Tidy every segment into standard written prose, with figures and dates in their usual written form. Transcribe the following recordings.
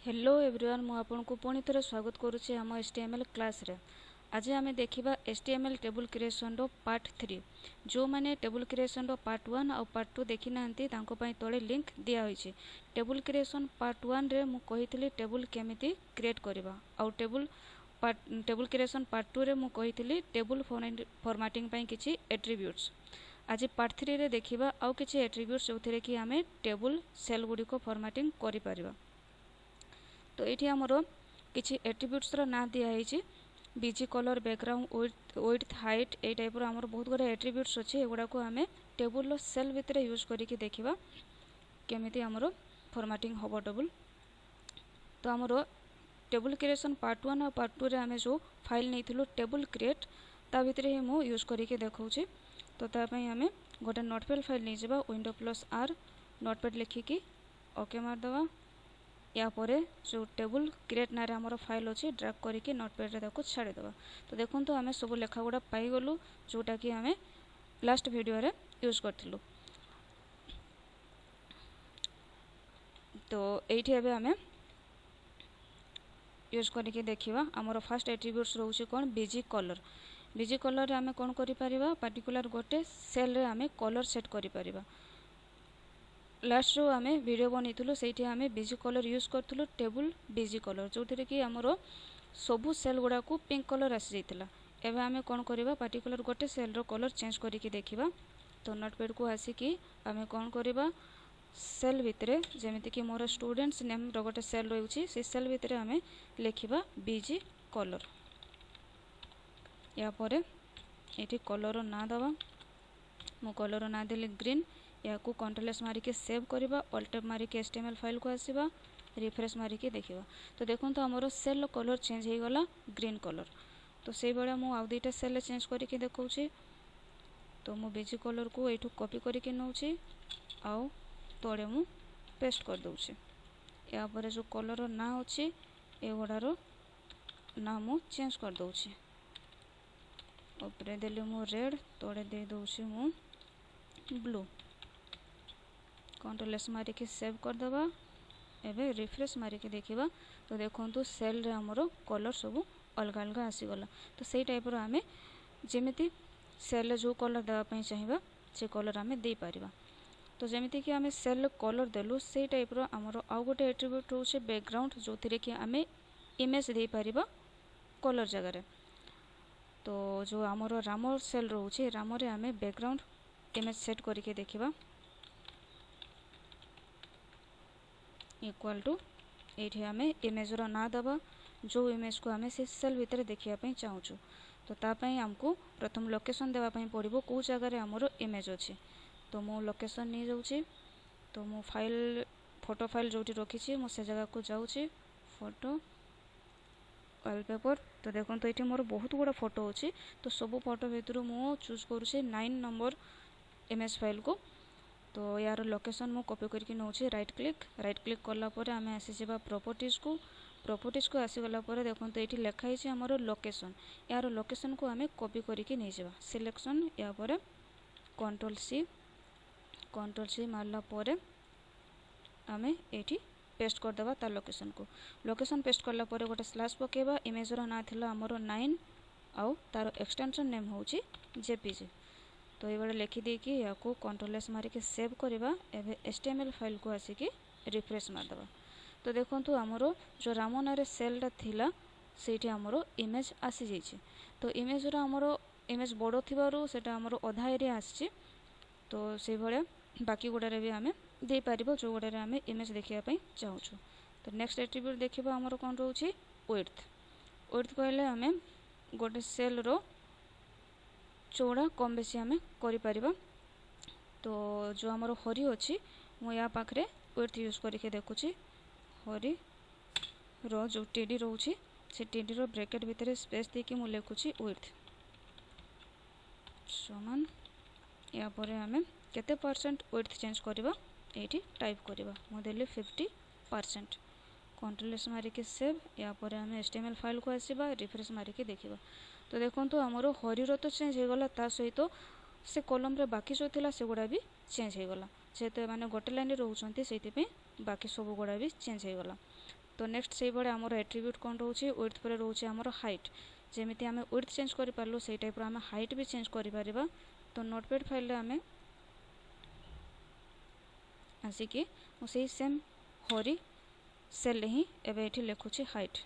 Hello everyone मु आपको पुणी थे स्वागत करुच्चे आम HTML क्लास रे। आज आम देखा HTML टेबल क्रिएशन रो पार्ट 3। जो मैंने टेबल क्रिएशन रो पार्ट 1 और पार्ट 2 देखी ना तले लिंक दिया होइछि। टेबल क्रिएशन पार्ट 1 रे मु कहितली टेबल केमिति क्रिएट करबा और टेबल क्रिएशन पार्ट 2 रे मु कहितली टेबल फॉर्मेटिंग पई किछि एट्रिब्यूट्स। आज पार्ट 3 रे देखिबा आउ किछि एट्रिब्यूट्स जोथिरे कि आमे टेबल सेल गुडी को फॉर्मेटिंग करि परिबा। तो ये आमर किसी एट्रिब्यूट्स ना दिखाई BG colour background width height ये टाइप आमर बहुत गुड़ा एट्रिब्यूट्स अच्छे। एगुड़ा को आम टेबल सेल भितर यूज करके देखा केमिति आमर फॉर्मेटिंग हम टेबल। तो आमर टेबल क्रिएशन पार्ट 1 और पार्ट 2 रे आमे जो फाइल नहीं टेबल क्रिएट ता भितर ही मु यूज करके देखौछि। तो तापई आम गोटे नोटपैड फाइल नहीं जावा Windows+R नोटपैड लिखिकी ओके मारदवा। या परे जो टेबल क्रिएट ना आमर फाइल अच्छी ड्रैग करके नोटपैड रे ताको छाड़ी दवा। तो देखो तो आम सब लेखा गुड़ा पाईगलु जोटा कि आम लास्ट वीडियो रे यूज करथिलु। तो एठी एबे आम यूज करके देखिबा आमर फर्स्ट एट्रिब्यूट्स रहउछि कोन बीजी कलर। बीजी कलर रे आम कोन करि परिबा पर्टिकुलर गोटे सेल रे आम कलर सेट करि परिबा। लास्ट रो आमे वीडियो बनैथिलु सेठी आमे बीजी कलर यूज करथिलु टेबल बीजी कलर जोथिरे कि हमरो सबु सेल गुडा को पिंक कलर आसी जाइतिला। एबे आमे कोन करिबा पर्टिकुलर गोटे सेल रो कलर चेंज करके देखिबा। तो नोटपैड को आसी कि आमे कोन करिबा सेल भितरे जेमिति कि मोर स्टूडेंट्स नेम रो गोटे सेल रहउछि से सेल भितरे आमे लिखिबा बीजी कलर। या परे एठी कलर रो ना दबा मो कलर रो ना देले ग्रीन। या को कंट्रोल मारिके सेव करबा अल्ट टैब मारिके HTML फाइल को आसीबा रिफ्रेश मारिके देखिबा। तो देखो तो हमरो सेल कलर चेंज हो गला ग्रीन कलर। तो से बेला मु आउ दुईटा सेल चेंज करके देखौछि। तो मु बीजी कलर को एठू कॉपी करके नउछि आउ तोड़े मु पेस्ट कर दउछि। या परे जो कलर ना अछि ए गुडारो ना मु चेंज कर दउछि। ऊपरे देले मु रेड तोड़े दे दउछि मु ब्लू। कंट्रोल एस मारिके सेव कर दबा। एबे रिफ्रेश मारिके देखिबा। तो देखंतु सेल रे हमरो कलर सब अलग अलग आसी गला। तो सेई टाइप रो आमे जेमिति सेल जो कलर देबा पई चाहिबा से कलर आमे दे परिबा। तो जेमिति कि आमे सेल कलर देलु सेई टाइप रो हमरो आ गोटे एट्रिब्यूट होचे बैकग्राउंड जोथिरे कि आमे इमेज दे परिबा कलर जगह रे। तो जो हमरो रामर सेल रहउचे राम रे आमे बैकग्राउंड इमेज सेट करके देखिबा इक्वल टू एठी आमे इमेज रो ना दबा जो इमेज को आमे से सेल भितर देखिया पई चाहूछु। तो ता पई हमको प्रथम लोकेशन देबा पई पड़िबो को जगह रे हमरो इमेज अछि। तो मो लोकेशन नहीं जाउछि। तो मो फाइल फोटो फाइल जोटी रखिछि मो से जगह को जाउछि फोटो वॉलपेपर। तो देखो तो एठी मोर बहुत गुडा फोटो अछि। तो सब फोटो भितरु मो चूज करूछि 9 नंबर इमेज फाइल को। तो यार लोकेशन मु कॉपी करके नउछि राइट क्लिक करला परे आमे आसी जेबा प्रॉपर्टीज को आसी गला परे देखो तो एठी लिखा हिछि हमरो लोकेशन। यार लोकेशन को आमे कॉपी करके नै जेबा सिलेक्शन या परे कंट्रोल सी मारला परे आमे एठी पेस्ट कर देबा ता लोकेशन को। लोकेशन पेस्ट करला परे गोटे स्लैश पकेबा इमेज रो ना थिला हमरो 9 आउ तार एक्सटेंशन नेम होछि जेपीजी। तो ये बड़े लिखि दे कि या को कंट्रोल एस मारिके सेव करबा। एबे HTML फाइल को आसी कि रिफ्रेश मार दबा। तो देखंतु हमरो जो रामना रे सेल ता थिला सेठी हमरो इमेज आसी जाइछि। तो इमेज रो हमरो इमेज बड़ो थिबारो सेटा हमरो आधा एरिया आछि। तो से भले बाकी गुडा रे भी हमें दे पारिबो जो गुडा रे हमें इमेज देखिया पई चाहूछु। तो नेक्स्ट एट्रिब्यूट देखिबा हमरो कोन रहउछि विड्थ कहले हमें गोटे सेल रो चौड़ा कम बेसी आमे करि परिबा। तो जो हमरो हरी अछि मु या पाखरे विड्थ यूज करके देखुछि। हरी रो जो टीडी रहउछि से टीडी रो ब्रैकेट भितरे स्पेस दे कि मु लेखुछि विड्थ समान। या परे आमे केते परसेंट विड्थ चेंज करबा एठी टाइप करबा मु देले 50%। कंट्रोल एस मारिके सेव। या परे आमे HTML फाइल को आसीबा रिफ्रेश मारिके देखिबा। तो देखंतु हमरो हरिरो तो चेंज हो गला ता सहित से कॉलम रे बाकी जो थिला से गुडा भी चेंज हो गला। जेते माने गोटे लाइन रे रहउछंती सेति पे बाकी सब गुडा भी चेंज हो गला। तो नेक्स्ट से भाई आमर एट्रिब्यूट कौन रोचे विड्थ पर रोचे आमर हाइट जमीती आम विड्थ चेंज कर पार्लु से टाइप आम हाइट भी चेंज कर पारिबा। तो नोटपैड फाइल आम आसिकी मुझे सेम हरी सेल ही एवं ये लिखुची हाइट।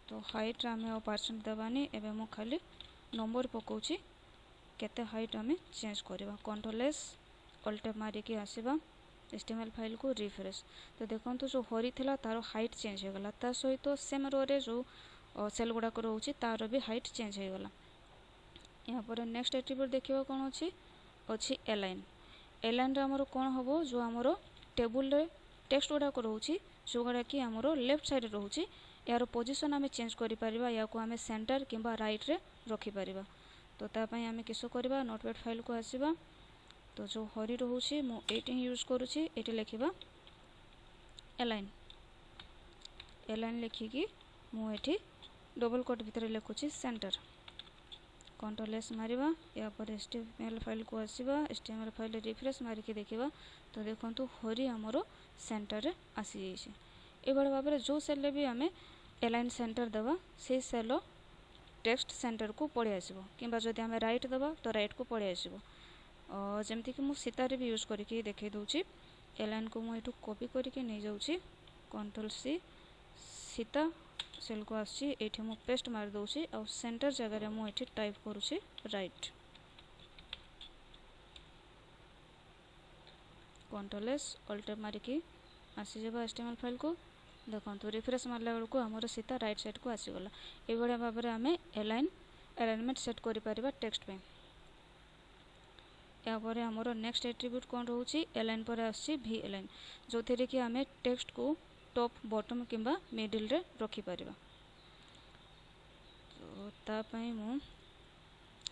तो हाइट आम परसेंट देवानी एवं मु खाली नंबर पकाउची केते हाइट आम चेंज करवा। कंट्रोल एस ऑल्ट टैब मारिकी आसीबा एचटीएमएल फाइल को रिफ्रेश। तो देखो जो हरी थिला तार हाइट चेंज हो गला ता सहित सेम रो रे जो सेल गुड़ाक रोचे तार भी हाइट चेंज हो गला। यहाँ पर नेक्स्ट एट्रिब्यूट देखिबा कौन अच्छी एलाइन। एलाइन रे हमरो कौन हबो जो हमरो टेबुल रे टेक्स्ट गुड़ाक रोचे जो गुड़ा कि हमरो लेफ्ट साइड रोचे यार पोजीशन आम चेंज करि परिबा या को आम सेंटर किंबा राइट रे रखि परिबा। तो तापाई आम किस करबा नोटपैड फाइल को आसीबा। तो जो हरी रोचे मु एटी यूज करूची एटी लिखिबा एलाइन। एलाइन लिखिकी मु एटी डबल कोट भितर लिखुची सेंटर। कंट्रोल एस मारिबा या पर एचटीएमएल फाइल को आसीबा एचटीएमएल फाइल रिफ्रेश मारिकी देखिबा। तो देखंतु हरी हमरो सेंटर रे आसी जाइछे। एबड़ भाव में जो सेल भी आम एलाइन सेंटर दबा से सेल टेक्स्ट सेंटर को पड़े आसो कि जदि आम राइट दबा तो राइट को पड़े आसो। जमती कि मुझे सीतार भी यूज करके देखे दूची एलाइन को मुझे कॉपी करके नहीं जाऊँगी कंट्रोल सी सीता सेल को आसी मु पेस्ट मार दूसरी और सेंटर जगह मुझे टाइप करुँची right. Control S alt tab मारिकी आसी जाबा एचटीएमएल फाइल को देखो रिफ्रेश मारला बेलू आमर सीधा राइट साइड को आसीगला। ये भाव में आम एलाइनमेंट सेट कर टेक्स्ट पे। यापर आमर नेक्स्ट एट्रिब्यूट कौन रोचे एलाइन पर आसी भी एलाइन जो थे कि आम टेक्स्ट को टॉप बॉटम किंबा मिडिल रे रखि परिबा। तो तापाई मु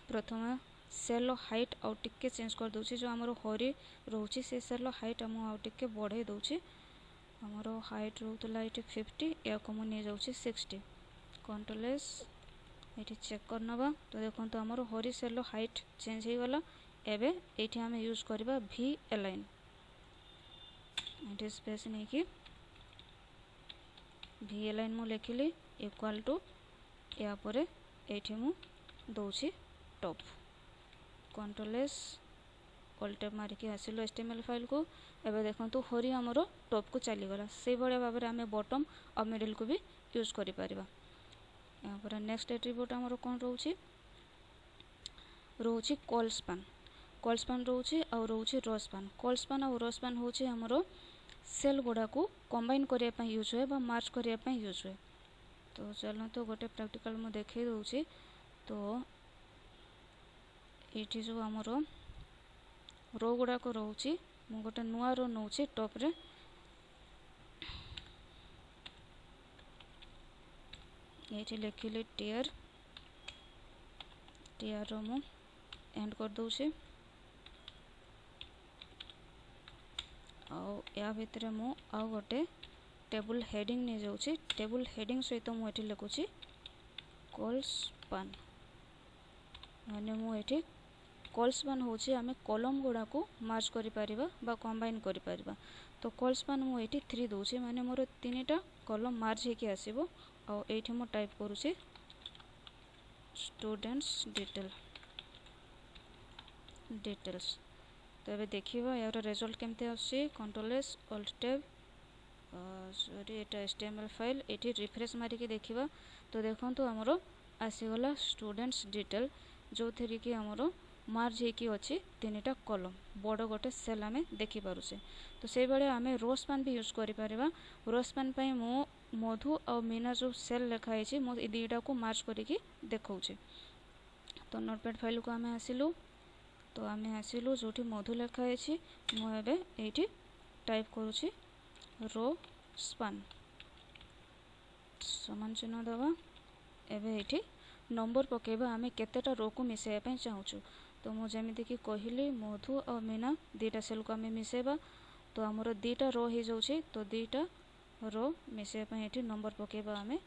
प्रथम सेल हाइट आउ टिके चेंज कर दूची जो आमर हरी रोचे से सेल हाइट आम आउ टिके बढ़े दूची। आमर हाइट रोला ये 50 या को मुझे जाऊँगी 60। कंट्रोल एस ये चेक कर नवा। तो देखो तो आमर हरी सेल हाइट चेंज हो गला। एबे ये आम यूज करवा भी एलाइन ये स्पेस नहीं कि भी एलाइन मु लिखिली इक्वल टू या परे ये मु दौची top. Control S alt tab मारिकी आसिलु एचटीएमएल फाइल को। एबे देखंतु हरी हमरो टॉप को चलीगला से भाया भाव में आम बॉटम और मिडिल को भी यूज करि परिबा। यहाँ पर नेक्स्ट एट्रिब्यूट हमरो कौन रोचे colspan। colspan रोचे और रोचे rowspan। colspan और rowspan होचे हमरो सेल गुड़ा को कंबाइन करने पे यूज हुए बा मार्च करने पे यूज हुए। तो चलो तो गोटे प्रैक्टिकल मु देखे दूची। तो ये जो हमरो रो गुड़ाक रोचे मु गोटे नुआ रो नौची टॉप रे ये लिखिली टीयर टीयर रो मु एंड कर दूची। या भितर मु आउ गोटे टेबुल हेडिंग नहीं जाऊँगी। टेबुल हेडिंग सहित मुझे लिखुची colspan माने मुझे colspan होची आमे कॉलम गुड़ा को मार्च करि परिबा बा कंबाइन करि परिबा। तो colspan मु एठी 3 दोची माने मोर 3टा कॉलम मार्च हेकि आसीबो। और एठी मु टाइप करूची स्टूडेंट्स डिटेल्स। तो ये देखिबा यार रिजल्ट केमते आसी। Control S alt tab sorry एटा एचटीएमएल फाइल एठी रिफ्रेश मारिकी देखिबा। तो देखंतु हमरो आसीगला स्टूडेंट्स डिटेल जो थेरी कि हमरो मार्ज हेकि अछि 3टा कॉलम बड़ गोटे सेल आमे देखि पारुसे। तो से बेले आमे rowspan भी यूज करि परिबा। rowspan पई मो मधु और मीना जो सेल लिखा है मो ए दुईटा को मार्च करके देखौछे। तो नोटपैड फाइल को आमे आसिलु। तो आमे आसिलु जोठी मधु लिखा है मु एबे एठी टाइप करूची rowspan समान चिन्ह दबा। एबे एठी नंबर पकेबा आमे केतेटा रो को मिसेया पे चाहूछु। तो मु जेमिति कि कहिली मधु और मीना दुईटा सेल को आमे मिसेबा। तो हमरो दुईटा रो हे जाउची। तो दुईटा रो मिसेया पे एठी नंबर पकेबा आमे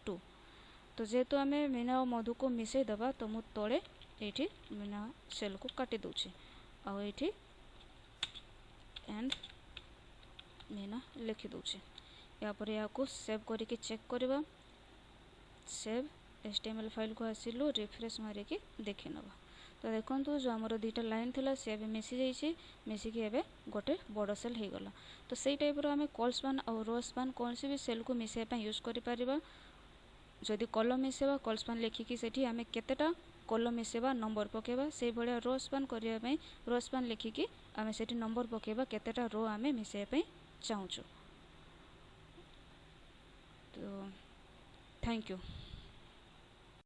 2। तो जेहेतु आमे मीना और मधु को मिसे दबा तो मु तळे एठी मीना सेल को काटी दूची और एठी एंड लिखि दूचे या पर या को सेव करके चेक करबा सेव HTML फाइल को आसिलु रिफ्रेश मारे के देखि नबा तो देखंतु जो हमर दुईटा लाइन थिला से भी मिसी जाइछि मिसी के एबे गोटे बड़ सेल हे गला तो सेई टाइप रो हमें कॉलस्पान और रोस्पान कोनसी भी सेल को मिसे पे यूज करि परिबा जदि कॉलम मिसेबा कॉलस्पान लेखि कि सेठी हमें केतेटा कॉलम मिसेबा नंबर पकेबा से भलिया रोस्पान करिया पे रोस्पान लेखि कि हमें सेठी नंबर पकेबा केतेटा रो हमें मिसे पे चाहूछु तो थैंक यू।